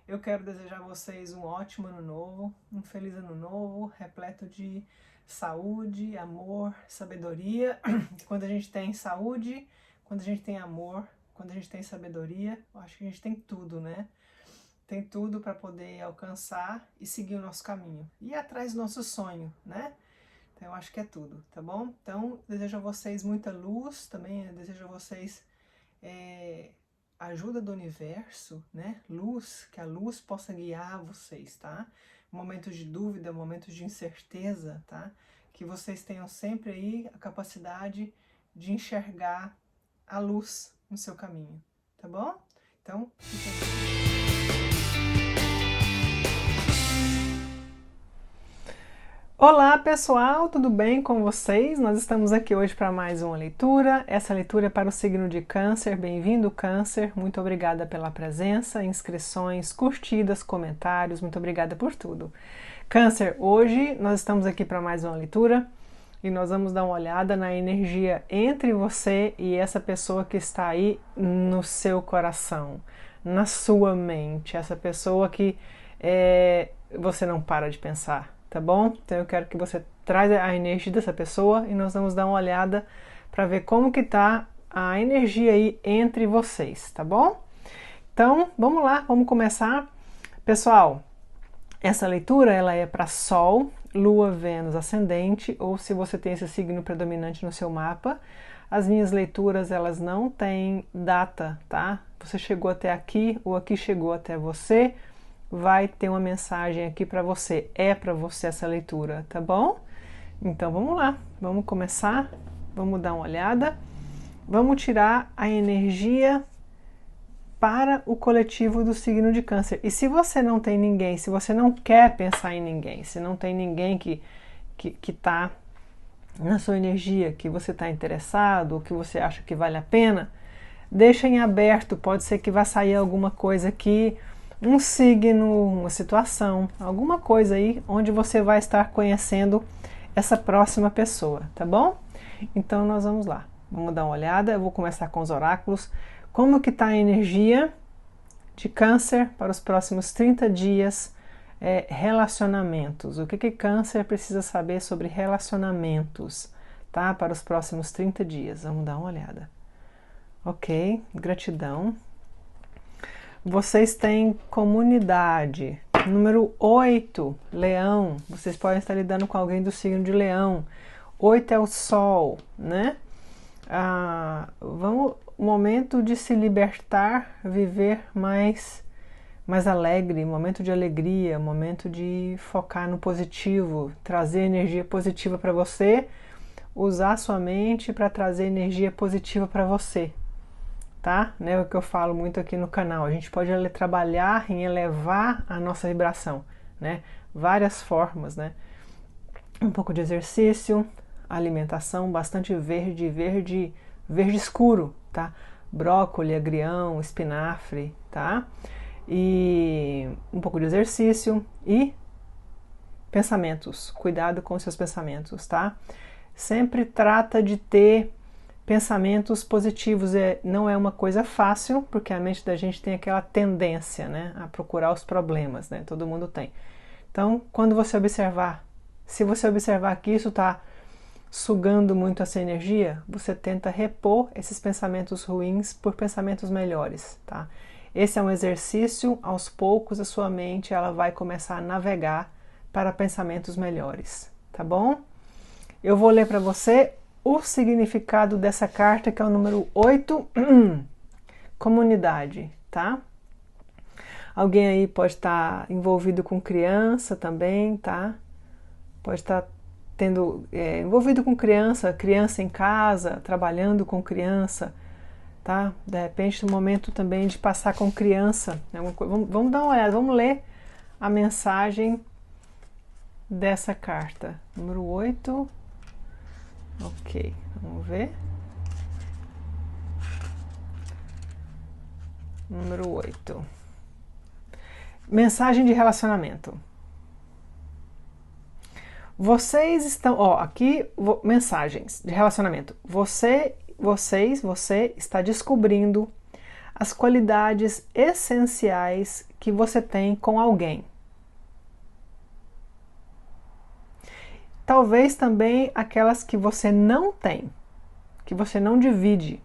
Eu quero desejar a vocês um ótimo ano novo, um feliz ano novo, repleto de saúde, amor, sabedoria. Quando a gente tem saúde, quando a gente tem amor, quando a gente tem sabedoria, eu acho que a gente tem tudo, né? Tem tudo para poder alcançar e seguir o nosso caminho. E ir atrás do nosso sonho, né? Então eu acho que é tudo, tá bom? Então desejo a vocês muita luz, também desejo a vocês ajuda do universo, né? Luz, que a luz possa guiar vocês, tá? Momentos de dúvida, momentos de incerteza, tá? Que vocês tenham sempre aí a capacidade de enxergar a luz no seu caminho, tá bom? Então, olá pessoal, tudo bem com vocês? Nós estamos aqui hoje para mais uma leitura. Essa leitura é para o signo de Câncer. Bem-vindo, Câncer. Muito obrigada pela presença, inscrições, curtidas, comentários. Muito obrigada por tudo. Câncer, hoje nós estamos aqui para mais uma leitura e nós vamos dar uma olhada na energia entre você e essa pessoa que está aí no seu coração, na sua mente, essa pessoa que você não para de pensar. Tá bom? Então eu quero que você traga a energia dessa pessoa e nós vamos dar uma olhada para ver como que tá a energia aí entre vocês, tá bom? Então, vamos lá, vamos começar. Pessoal, essa leitura ela é para Sol, Lua, Vênus, Ascendente, ou se você tem esse signo predominante no seu mapa. As minhas leituras, elas não têm data, tá? Você chegou até aqui, ou aqui chegou até você, vai ter uma mensagem aqui para você. É para você essa leitura, tá bom? Então vamos lá, vamos começar, vamos dar uma olhada, vamos tirar a energia para o coletivo do signo de Câncer. E se você não tem ninguém, se você não quer pensar em ninguém, se não tem ninguém que tá na sua energia, que você está interessado, ou que você acha que vale a pena, deixa em aberto, pode ser que vá sair alguma coisa aqui, um signo, uma situação, alguma coisa aí onde você vai estar conhecendo essa próxima pessoa, tá bom? Então nós vamos lá, vamos dar uma olhada, eu vou começar com os oráculos. Como que está a energia de Câncer para os próximos 30 dias? Relacionamentos. O que Câncer precisa saber sobre relacionamentos, tá? Para os próximos 30 dias, vamos dar uma olhada. Ok, gratidão. Vocês têm comunidade. Número 8, Leão. Vocês podem estar lidando com alguém do signo de Leão. 8 é o Sol, né? Momento de se libertar, viver mais alegre, momento de alegria, momento de focar no positivo, trazer energia positiva para você, usar sua mente para trazer energia positiva para você. Tá? Né, o que eu falo muito aqui no canal, a gente pode trabalhar em elevar a nossa vibração, né? Várias formas, né? Um pouco de exercício, alimentação, bastante verde escuro, tá? Brócolis, agrião, espinafre, tá? E um pouco de exercício e pensamentos, cuidado com os seus pensamentos, tá? Sempre trata de ter pensamentos positivos, não é uma coisa fácil, porque a mente da gente tem aquela tendência, né, a procurar os problemas, né, todo mundo tem. Então, quando você observar, se você observar que isso está sugando muito essa energia, você tenta repor esses pensamentos ruins por pensamentos melhores, tá? Esse é um exercício, aos poucos a sua mente ela vai começar a navegar para pensamentos melhores, tá bom? Eu vou ler para você o significado dessa carta, que é o número 8, comunidade, tá? Alguém aí pode estar envolvido com criança também, tá? Pode estar envolvido com criança em casa, trabalhando com criança, tá? De repente, no momento também de passar com criança. Vamos dar uma olhada, vamos ler a mensagem dessa carta. Número 8. Ok, vamos ver. Número 8. Mensagem de relacionamento. Vocês estão... aqui, mensagens de relacionamento. Você está descobrindo as qualidades essenciais que você tem com alguém. Talvez também aquelas que você não tem, que você não divide.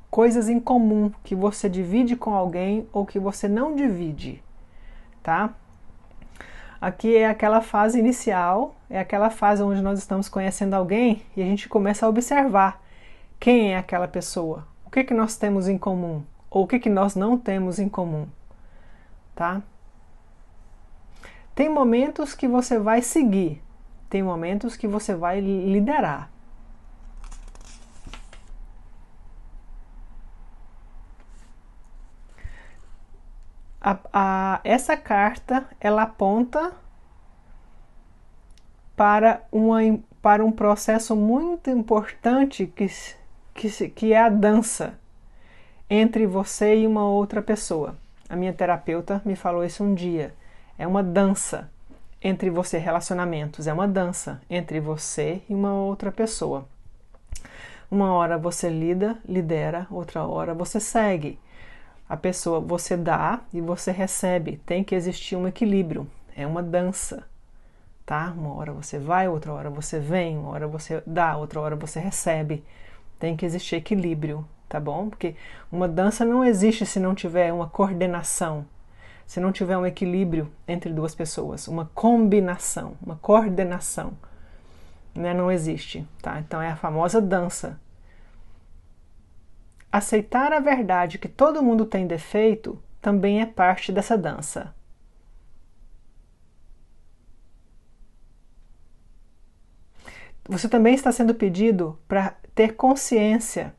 Coisas em comum que você divide com alguém ou que você não divide, tá? Aqui é aquela fase inicial, é aquela fase onde nós estamos conhecendo alguém e a gente começa a observar quem é aquela pessoa, o que nós temos em comum ou o que nós não temos em comum, tá? Tem momentos que você vai seguir, tem momentos que você vai liderar. Essa carta, ela aponta para um processo muito importante que é a dança entre você e uma outra pessoa. A minha terapeuta me falou isso um dia. É uma dança entre você, relacionamentos, é uma dança entre você e uma outra pessoa. Uma hora você lidera, outra hora você segue. A pessoa, você dá e você recebe. Tem que existir um equilíbrio. É uma dança, tá? Uma hora você vai, outra hora você vem, uma hora você dá, outra hora você recebe. Tem que existir equilíbrio, tá bom? Porque uma dança não existe se não tiver uma coordenação, se não tiver um equilíbrio entre duas pessoas, uma combinação, uma coordenação, né? Não existe, tá? Então é a famosa dança. Aceitar a verdade que todo mundo tem defeito também é parte dessa dança. Você também está sendo pedido para ter consciência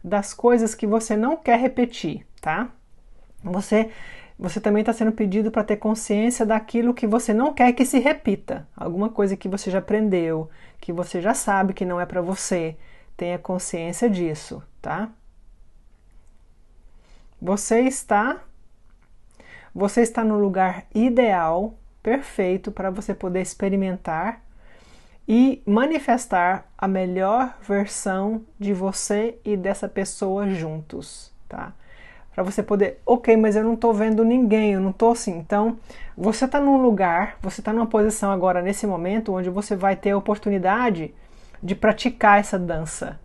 das coisas que você não quer repetir, tá? Você também está sendo pedido para ter consciência daquilo que você não quer que se repita. Alguma coisa que você já aprendeu, que você já sabe que não é para você. Tenha consciência disso, tá? Você está no lugar ideal, perfeito, para você poder experimentar e manifestar a melhor versão de você e dessa pessoa juntos, tá? Para você poder, ok, mas eu não estou vendo ninguém, eu não estou assim. Então, você está num lugar, você está numa posição agora, nesse momento, onde você vai ter a oportunidade de praticar essa dança,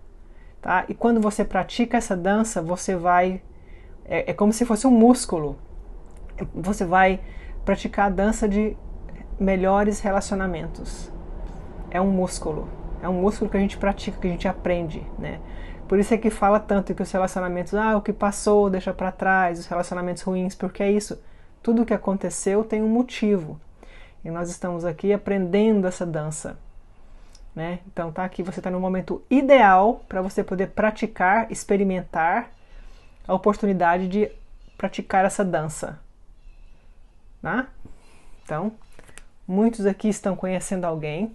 tá? E quando você pratica essa dança, você vai... É como se fosse um músculo. Você vai praticar a dança de melhores relacionamentos. É um músculo que a gente pratica, que a gente aprende, né? Por isso é que fala tanto que os relacionamentos, o que passou, deixa para trás, os relacionamentos ruins, porque é isso. Tudo o que aconteceu tem um motivo. E nós estamos aqui aprendendo essa dança, né? Então tá aqui, você está no momento ideal para você poder praticar, experimentar a oportunidade de praticar essa dança, né? Então, muitos aqui estão conhecendo alguém.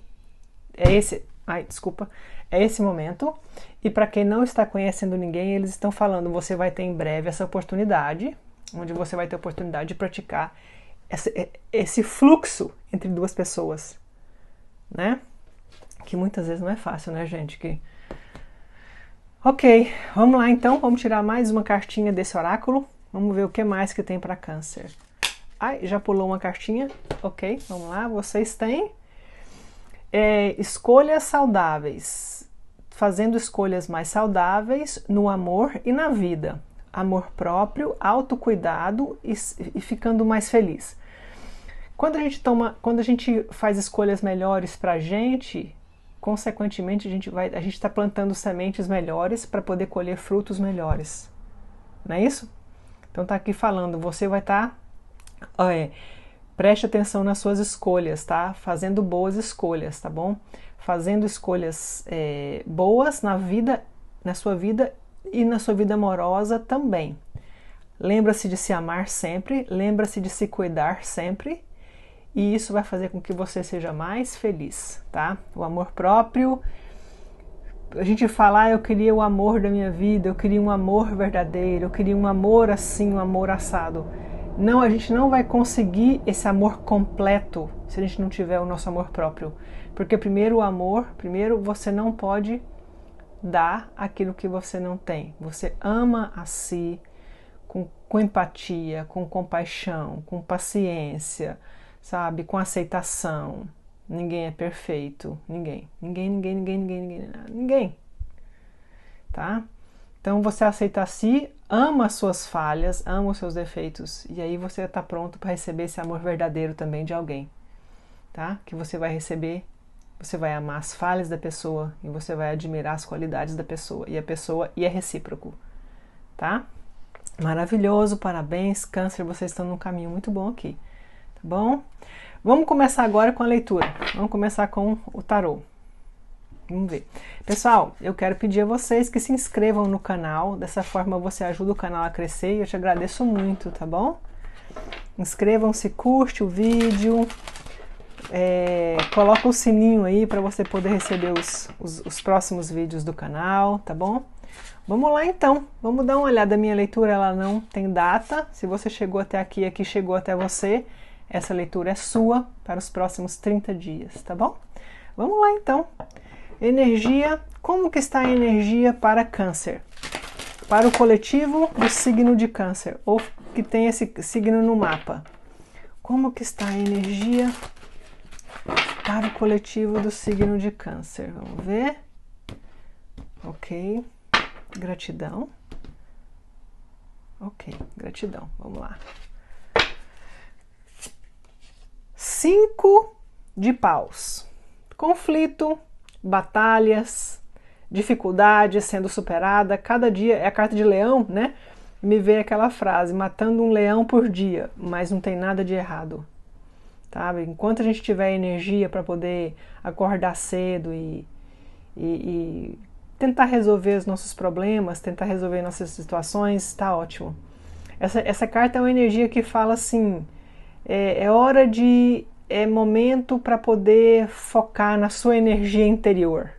É esse momento. E para quem não está conhecendo ninguém, eles estão falando, você vai ter em breve essa oportunidade, onde você vai ter a oportunidade de praticar esse fluxo entre duas pessoas, né? Que muitas vezes não é fácil, né, gente? Ok, vamos lá então, vamos tirar mais uma cartinha desse oráculo. Vamos ver o que mais que tem para Câncer. Já pulou uma cartinha. Ok, vamos lá. Vocês têm escolhas saudáveis. Fazendo escolhas mais saudáveis no amor e na vida. Amor próprio, autocuidado e ficando mais feliz. Quando a gente faz escolhas melhores pra gente, consequentemente a gente está plantando sementes melhores para poder colher frutos melhores. Não é isso? Então tá aqui falando, você vai estar... preste atenção nas suas escolhas, tá? Fazendo boas escolhas, tá bom? Fazendo escolhas boas na sua vida e na sua vida amorosa também. Lembra-se de se amar sempre, lembra-se de se cuidar sempre, e isso vai fazer com que você seja mais feliz, tá? O amor próprio, a gente fala, eu queria o amor da minha vida, eu queria um amor verdadeiro, eu queria um amor assim, um amor assado. Não, a gente não vai conseguir esse amor completo se a gente não tiver o nosso amor próprio. Porque primeiro você não pode dar aquilo que você não tem. Você ama a si, com empatia, com compaixão, com paciência, sabe? Com aceitação. Ninguém é perfeito. Ninguém. Ninguém. Tá? Então você aceita a si, ama as suas falhas, ama os seus defeitos. E aí você está pronto para receber esse amor verdadeiro também de alguém. Tá? Que você vai receber, você vai amar as falhas da pessoa e você vai admirar as qualidades da pessoa. E é recíproco. Tá? Maravilhoso, parabéns, Câncer, vocês estão num caminho muito bom aqui, tá bom? Vamos começar agora com a leitura, vamos começar com o tarô. Vamos ver. Pessoal, eu quero pedir a vocês que se inscrevam no canal, dessa forma você ajuda o canal a crescer e eu te agradeço muito, tá bom? Inscrevam-se, curte o vídeo, coloca o sininho aí para você poder receber os próximos vídeos do canal, tá bom? Vamos lá então, vamos dar uma olhada. A minha leitura ela não tem data, se você chegou até aqui chegou até você, essa leitura é sua para os próximos 30 dias, tá bom? Vamos lá então. Energia, como que está a energia para Câncer? Para o coletivo do signo de Câncer, ou que tem esse signo no mapa. Como que está a energia para o coletivo do signo de Câncer? Vamos ver. Ok. Gratidão. Ok, gratidão. Vamos lá. 5 de paus. Conflito, batalhas, dificuldades sendo superada. Cada dia, é a carta de leão, né? Me veio aquela frase, matando um leão por dia, mas não tem nada de errado. Tá? Enquanto a gente tiver energia para poder acordar cedo e tentar resolver os nossos problemas, tentar resolver nossas situações, está ótimo. Essa carta é uma energia que fala assim, é momento para poder focar na sua energia interior,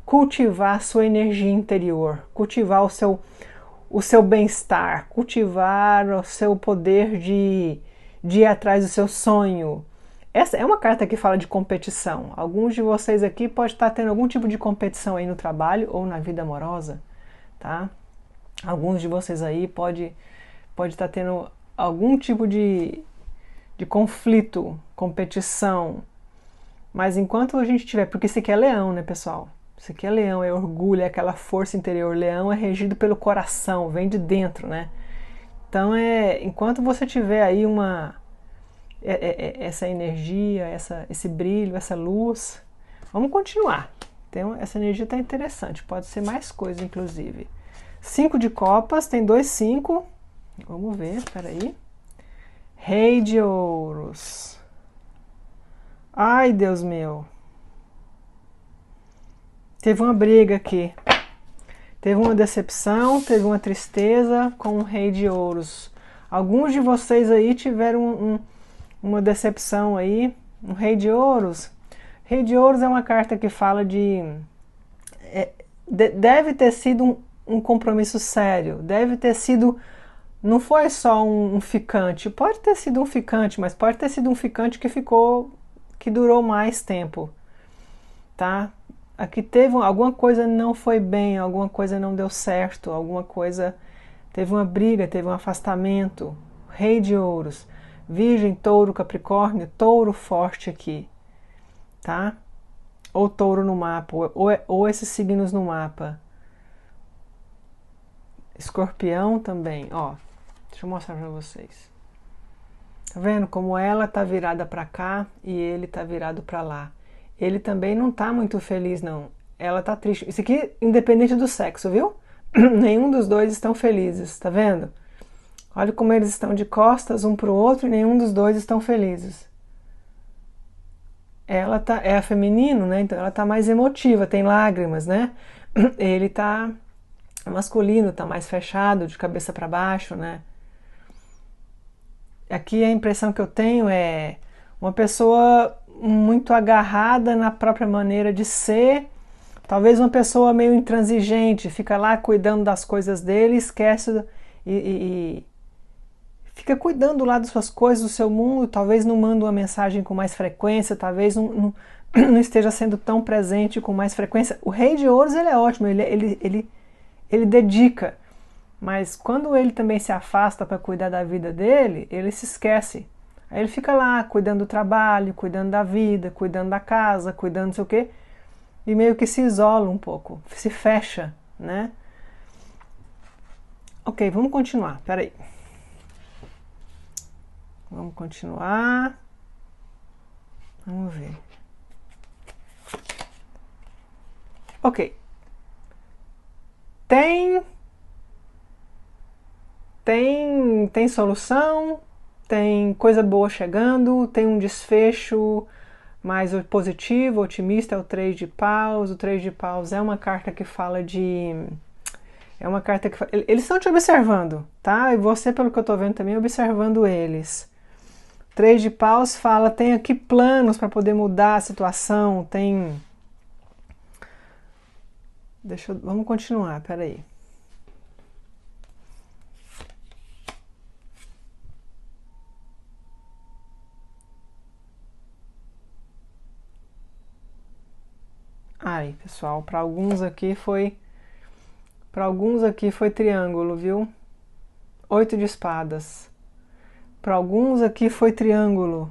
cultivar a sua energia interior, cultivar o seu bem-estar, cultivar o seu poder de ir atrás do seu sonho. Essa é uma carta que fala de competição. Alguns de vocês aqui podem estar tendo algum tipo de competição aí no trabalho ou na vida amorosa, tá? Alguns de vocês aí pode estar tendo algum tipo de conflito, competição. Mas enquanto a gente tiver... Porque isso aqui é leão, né, pessoal? Isso aqui é leão, é orgulho, é aquela força interior. Leão é regido pelo coração, vem de dentro, né? Então, enquanto você tiver aí essa energia, esse brilho, essa luz, vamos continuar. Então, essa energia está interessante, pode ser mais coisa, inclusive. 5 de copas, tem 2 5. Vamos ver, peraí. Rei de ouros. Ai, Deus meu. Teve uma briga aqui. Teve uma decepção, teve uma tristeza com o Rei de ouros. Alguns de vocês aí tiveram uma decepção aí. Um Rei de ouros. Rei de ouros é uma carta que fala deve ter sido um compromisso sério. Deve ter sido... Não foi só um ficante. Pode ter sido um ficante, mas pode ter sido um ficante que durou mais tempo. Tá? Aqui alguma coisa não foi bem, alguma coisa não deu certo, alguma coisa... Teve uma briga, teve um afastamento. Rei de ouros. Virgem, touro, capricórnio, touro forte aqui. Tá? Ou touro no mapa, ou esses signos no mapa. Escorpião também, ó. Deixa eu mostrar pra vocês. Tá vendo como ela tá virada pra cá e ele tá virado pra lá. Ele também não tá muito feliz, não. Ela tá triste. Isso aqui independente do sexo, viu? Nenhum dos dois estão felizes, tá vendo? Olha como eles estão de costas um pro outro e nenhum dos dois estão felizes. Ela é feminino, né? Então ela tá mais emotiva, tem lágrimas, né? Ele tá masculino, tá mais fechado, de cabeça para baixo, né? Aqui a impressão que eu tenho é uma pessoa muito agarrada na própria maneira de ser, talvez uma pessoa meio intransigente, fica lá cuidando das coisas dele, esquece e fica cuidando lá das suas coisas, do seu mundo, talvez não manda uma mensagem com mais frequência, talvez não esteja sendo tão presente com mais frequência. O Rei de Ouros ele é ótimo, ele dedica, Mas quando ele também se afasta para cuidar da vida dele, ele se esquece. Aí ele fica lá cuidando do trabalho, cuidando da vida, cuidando da casa, cuidando não sei o quê, e meio que se isola um pouco, se fecha, né? Ok, vamos continuar, peraí. Vamos continuar. Vamos ver. Ok. Tem solução, tem coisa boa chegando, tem um desfecho mais positivo, otimista, é o Três de Paus. O Três de Paus é uma carta que fala de... É uma carta que... Eles estão te observando, tá? E você, pelo que eu tô vendo também, observando eles. Três de Paus fala, tem aqui planos para poder mudar a situação, tem... Vamos continuar, peraí. Ai, pessoal, para alguns aqui foi triângulo, viu? 8 de espadas. Para alguns aqui foi triângulo.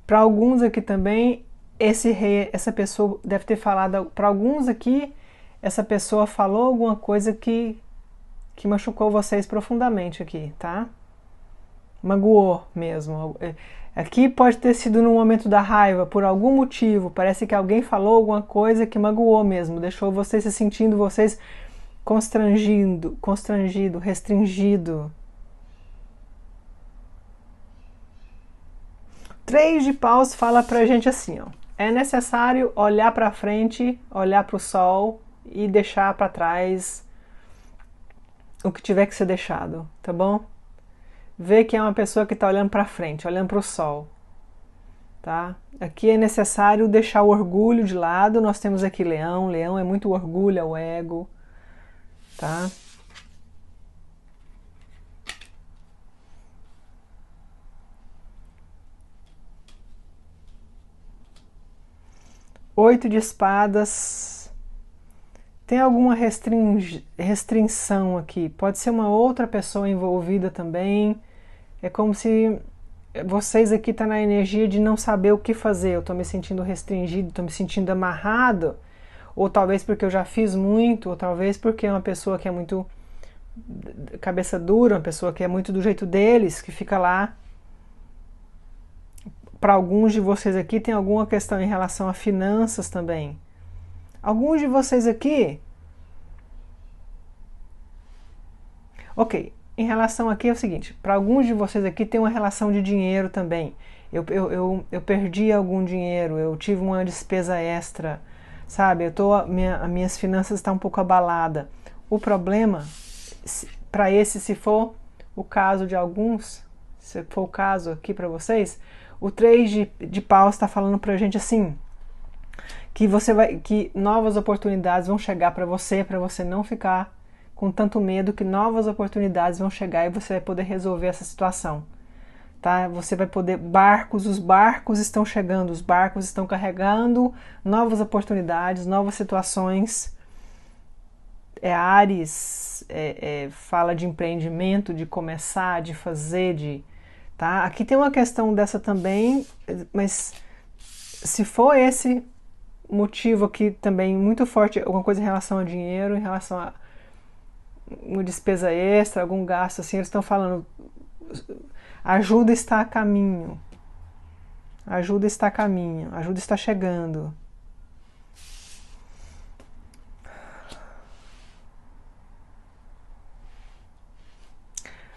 Para alguns aqui também esse rei, essa pessoa deve ter falado, para alguns aqui essa pessoa falou alguma coisa que machucou vocês profundamente aqui, tá? Magoou mesmo. Aqui pode ter sido no momento da raiva, por algum motivo. Parece que alguém falou alguma coisa que magoou mesmo, deixou vocês se sentindo, vocês constrangido, restringido. Três de Paus fala pra gente assim, ó. É necessário olhar para frente, olhar para o sol e deixar para trás o que tiver que ser deixado, tá bom? Vê que é uma pessoa que está olhando para frente, olhando para o sol, tá? Aqui é necessário deixar o orgulho de lado. Nós temos aqui leão. Leão é muito orgulho, é o ego, tá? Oito de espadas. Tem alguma restrição aqui. Pode ser uma outra pessoa envolvida também. É como se vocês aqui estão na energia de não saber o que fazer. Eu estou me sentindo restringido, estou me sentindo amarrado. Ou talvez porque eu já fiz muito, ou talvez porque é uma pessoa que é muito cabeça dura, uma pessoa que é muito do jeito deles, que fica lá. Para alguns de vocês aqui tem alguma questão em relação a finanças também. Alguns de vocês aqui... Ok, em relação aqui é o seguinte, para alguns de vocês aqui tem uma relação de dinheiro também. Eu perdi algum dinheiro, eu tive uma despesa extra, sabe? Minhas finanças estão um pouco abaladas. O problema, para se for o caso de alguns, se for o caso aqui para vocês, o 3 de paus está falando para a gente assim, que novas oportunidades vão chegar para você não ficar com tanto medo, que novas oportunidades vão chegar e você vai poder resolver essa situação, tá? Você vai poder, os barcos estão chegando, os barcos estão carregando novas oportunidades, novas situações. Áries fala de empreendimento, de começar, de fazer, tá? Aqui tem uma questão dessa também, mas se for esse motivo aqui também muito forte, alguma coisa em relação a dinheiro, em relação a uma despesa extra, algum gasto assim, eles estão falando, ajuda está a caminho, ajuda está a caminho, ajuda está chegando.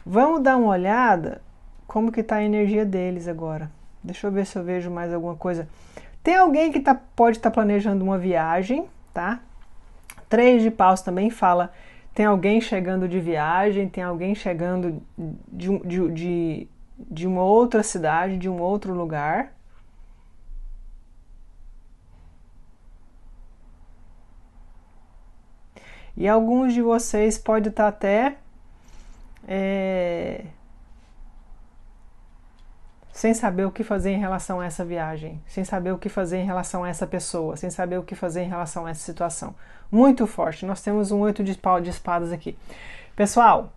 Vamos dar uma olhada como que está a energia deles agora. Deixa eu ver se eu vejo mais alguma coisa. Tem alguém que pode estar planejando uma viagem, tá? 3 de paus também fala, tem alguém chegando de viagem, tem alguém chegando de uma outra cidade, de um outro lugar. E alguns de vocês podem estar até sem saber o que fazer em relação a essa viagem, sem saber o que fazer em relação a essa pessoa, sem saber o que fazer em relação a essa situação. Muito forte. Nós temos um 8 de espadas aqui. Pessoal,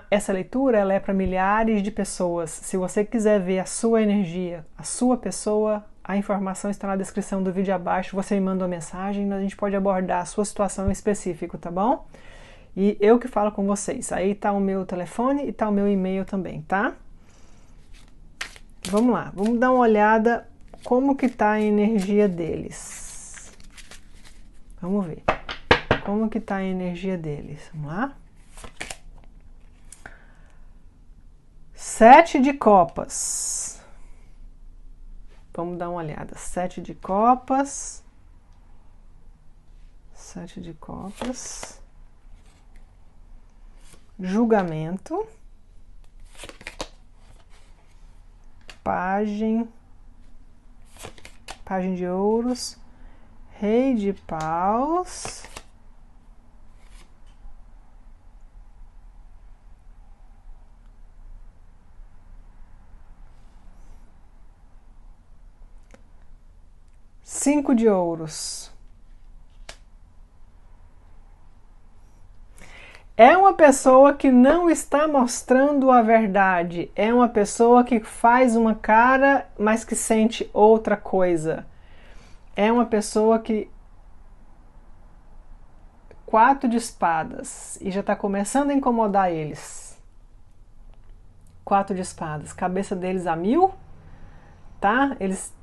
essa leitura ela é para milhares de pessoas. Se você quiser ver a sua energia, a sua pessoa, a informação está na descrição do vídeo abaixo. Você me manda uma mensagem e a gente pode abordar a sua situação em específico, tá bom? E eu que falo com vocês. Aí tá o meu telefone e tá o meu e-mail também, tá? Vamos lá, vamos dar uma olhada como que tá a energia deles. Vamos ver como que tá a energia deles. Vamos lá? 7 de copas. Vamos dar uma olhada. 7 de copas. 7 de copas. Julgamento. Pagem de ouros, rei de paus, cinco de ouros. É uma pessoa que não está mostrando a verdade. É uma pessoa que faz uma cara, mas que sente outra coisa. É uma pessoa que... 4 de espadas. E já está começando a incomodar eles. 4 de espadas. Cabeça deles a 1000. Tá? Eles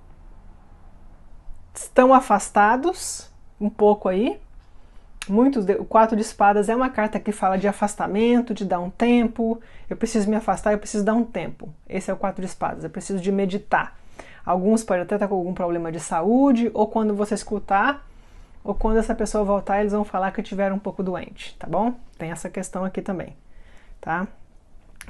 estão afastados. Um pouco aí. O 4 de espadas é uma carta que fala de afastamento, de dar um tempo. Eu preciso me afastar, eu preciso dar um tempo. Esse é o 4 de espadas, eu preciso de meditar. Alguns podem até estar com algum problema de saúde, ou quando você escutar, ou quando essa pessoa voltar, eles vão falar que tiveram um pouco doente, tá bom? Tem essa questão aqui também, tá?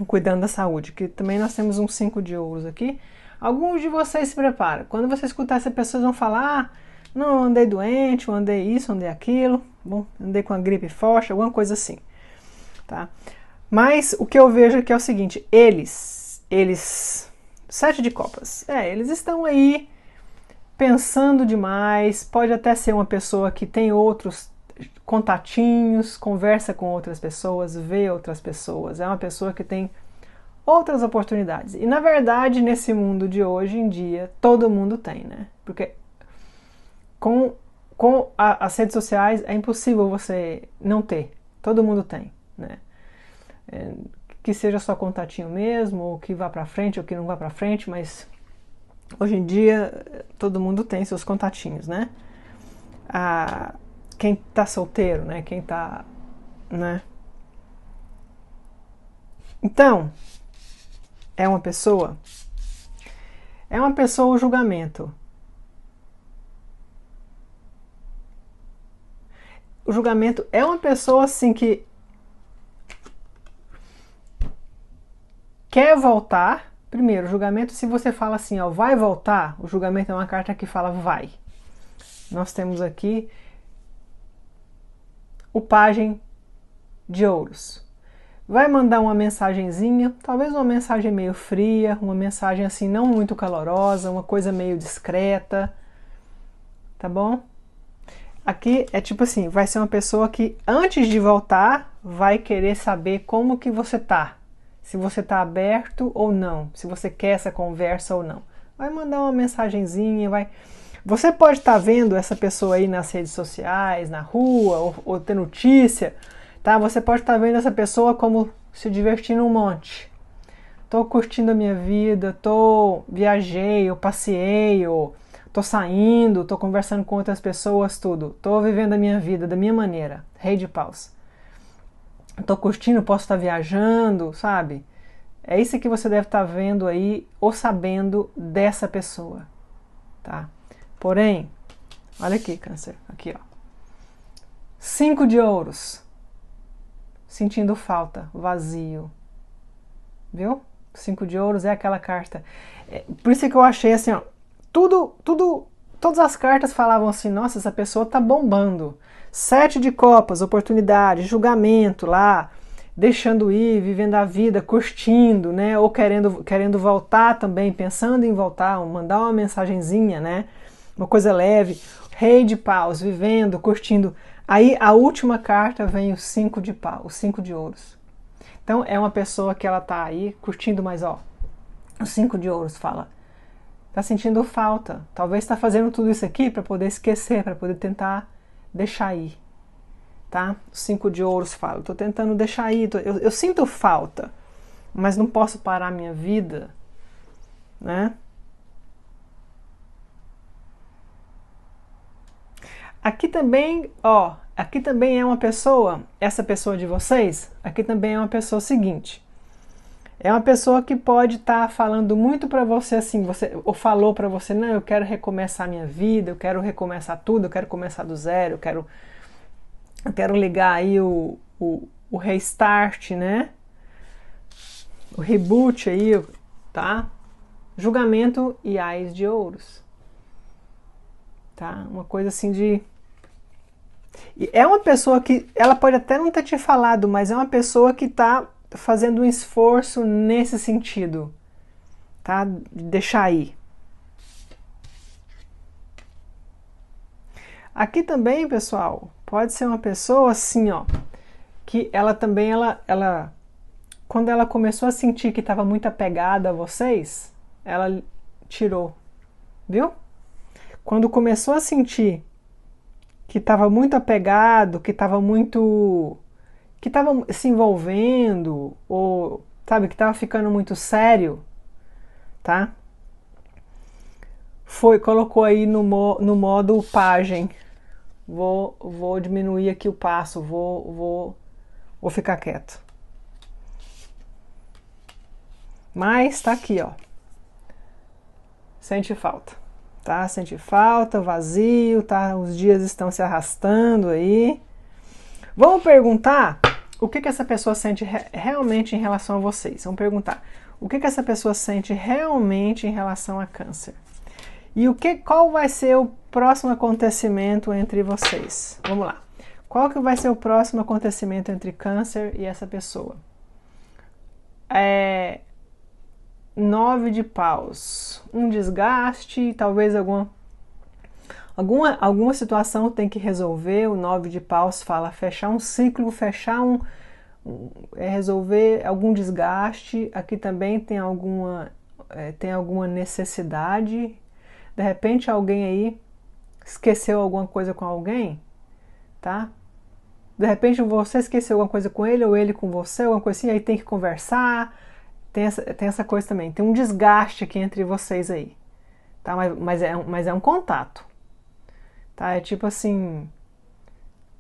Cuidando da saúde, que também nós temos um 5 de ouros aqui. Alguns de vocês se preparam. Quando você escutar essa pessoa, eles vão falar... não, andei doente, eu andei isso, andei aquilo, bom, andei com a gripe forte, alguma coisa assim, tá? Mas o que eu vejo aqui é o seguinte, eles, 7 de copas, eles estão aí pensando demais, pode até ser uma pessoa que tem outros contatinhos, conversa com outras pessoas, vê outras pessoas, é uma pessoa que tem outras oportunidades. E na verdade, nesse mundo de hoje em dia, todo mundo tem, né? Porque com as redes sociais é impossível você não ter. Todo mundo tem, né? Que seja só contatinho mesmo, ou que vá pra frente, ou que não vá pra frente, mas hoje em dia todo mundo tem seus contatinhos, né? Quem tá solteiro, né? Quem tá, né? Então, é uma pessoa o julgamento. O julgamento é uma pessoa assim que quer voltar. Primeiro, o julgamento, se você fala assim, ó, vai voltar, o julgamento é uma carta que fala vai. Nós temos aqui o pajem de ouros. Vai mandar uma mensagenzinha, talvez uma mensagem meio fria, uma mensagem assim não muito calorosa, uma coisa meio discreta, tá bom? Aqui é tipo assim, vai ser uma pessoa que antes de voltar vai querer saber como que você tá. Se você tá aberto ou não, se você quer essa conversa ou não. Vai mandar uma mensagenzinha, vai... Você pode estar vendo essa pessoa aí nas redes sociais, na rua, ou ter notícia, tá? Você pode estar vendo essa pessoa como se divertindo um monte. Tô curtindo a minha vida, viajei, eu passei, tô saindo, tô conversando com outras pessoas, tudo. Tô vivendo a minha vida da minha maneira. Rei de paus. Tô curtindo, posso estar viajando, sabe? É isso que você deve estar vendo aí ou sabendo dessa pessoa, tá? Porém, olha aqui, Câncer, aqui, ó. 5 de ouros. Sentindo falta, vazio. Viu? 5 de ouros é aquela carta. Por isso que eu achei assim, ó. Todas as cartas falavam assim, nossa, essa pessoa tá bombando. 7 de copas, oportunidade, julgamento lá, deixando ir, vivendo a vida, curtindo, né? Ou querendo voltar também, pensando em voltar, mandar uma mensagenzinha, né? Uma coisa leve. Rei de paus, vivendo, curtindo. Aí a última carta vem o 5 de paus, o 5 de ouros. Então é uma pessoa que ela tá aí curtindo, mas ó, o 5 de ouros fala, tá sentindo falta. Talvez está fazendo tudo isso aqui para poder esquecer, para poder tentar deixar ir. Tá? O 5 de ouros fala, estou tentando deixar ir, eu sinto falta, mas não posso parar minha vida, né? Aqui também, ó, aqui também é uma pessoa, essa pessoa de vocês, aqui também é uma pessoa seguinte. É uma pessoa que pode estar falando muito para você assim, ou falou para você, não, eu quero recomeçar minha vida, eu quero recomeçar tudo, eu quero começar do zero, eu quero ligar aí o restart, né? O reboot aí, tá? Julgamento e ais de ouros. Tá? Uma coisa assim de... E é uma pessoa que, ela pode até não ter te falado, mas é uma pessoa que tá fazendo um esforço nesse sentido, tá? De deixar aí. Aqui também, pessoal, pode ser uma pessoa assim, ó, que ela também, quando ela começou a sentir que estava muito apegada a vocês, ela tirou, viu? Quando começou a sentir que estava muito apegado, que estava se envolvendo, ou, sabe, que estava ficando muito sério, tá? Colocou aí no modo pajem. Vou diminuir aqui o passo, vou ficar quieto. Mas tá aqui, ó. Sente falta, tá? Sente falta, vazio, tá? Os dias estão se arrastando aí. Vamos perguntar o que essa pessoa sente realmente em relação a vocês. Vamos perguntar o que essa pessoa sente realmente em relação a Câncer. E qual vai ser o próximo acontecimento entre vocês? Vamos lá. Qual que vai ser o próximo acontecimento entre Câncer e essa pessoa? 9 de paus. Um desgaste, talvez alguma situação tem que resolver. O 9 de paus fala fechar um ciclo, resolver algum desgaste. Aqui também tem alguma necessidade. De repente alguém aí esqueceu alguma coisa com alguém, tá? De repente você esqueceu alguma coisa com ele ou ele com você, alguma coisa assim, aí tem que conversar. Tem essa coisa também. Tem um desgaste aqui entre vocês aí, tá? Mas é um contato, tá? É tipo assim,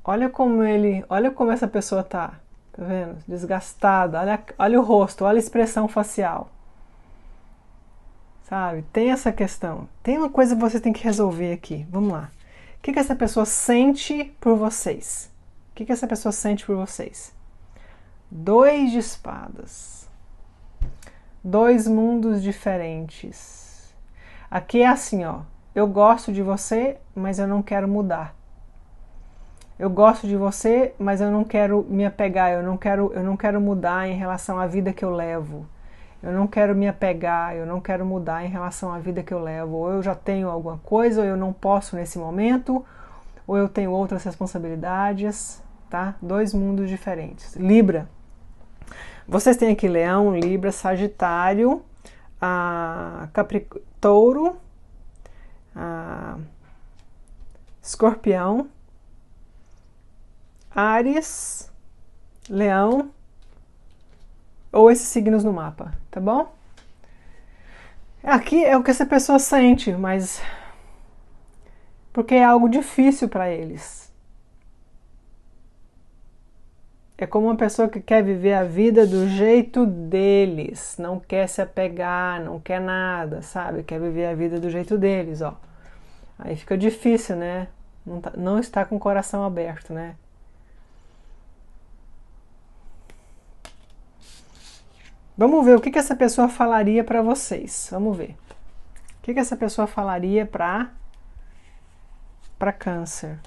olha como essa pessoa tá vendo? Desgastada, olha o rosto, olha a expressão facial. Sabe? Tem essa questão. Tem uma coisa que você tem que resolver aqui. Vamos lá. O que essa pessoa sente por vocês? O que essa pessoa sente por vocês? 2 de espadas. 2 mundos diferentes. Aqui é assim, ó. Eu gosto de você, mas eu não quero mudar. Eu gosto de você, mas eu não quero me apegar. Eu não quero mudar em relação à vida que eu levo. Eu não quero me apegar, eu não quero mudar em relação à vida que eu levo. Ou eu já tenho alguma coisa, ou eu não posso nesse momento, ou eu tenho outras responsabilidades, tá? 2 mundos diferentes. Libra. Vocês têm aqui Leão, Libra, Sagitário, Touro, Escorpião, Áries, Leão, ou esses signos no mapa, tá bom? Aqui é o que essa pessoa sente, mas porque é algo difícil para eles. É como uma pessoa que quer viver a vida do jeito deles, não quer se apegar, não quer nada, sabe? Quer viver a vida do jeito deles, ó. Aí fica difícil, né? Não está com o coração aberto, né? Vamos ver o que essa pessoa falaria para vocês. Vamos ver. O que essa pessoa falaria para Câncer?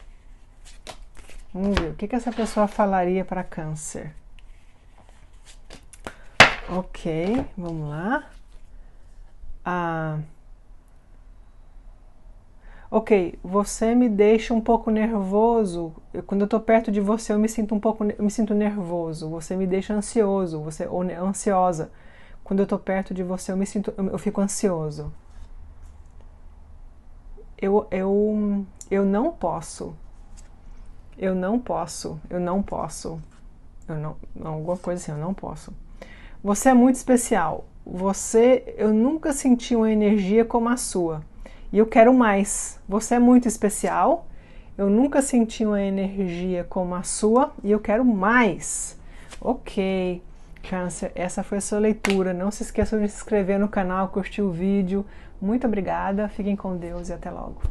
Vamos ver. O que essa pessoa falaria para Câncer? Ok, vamos lá. Ok, você me deixa um pouco nervoso. Quando eu tô perto de você, eu me sinto eu me sinto nervoso. Você me deixa ansioso, ou ansiosa. Quando eu tô perto de você, eu fico ansioso. Eu não posso. Eu não posso. Eu não posso. Alguma coisa assim, eu não posso. Você é muito especial. Eu nunca senti uma energia como a sua. E eu quero mais. Você é muito especial. Eu nunca senti uma energia como a sua e eu quero mais. Ok, Câncer, essa foi a sua leitura. Não se esqueçam de se inscrever no canal, curtir o vídeo. Muito obrigada, fiquem com Deus e até logo.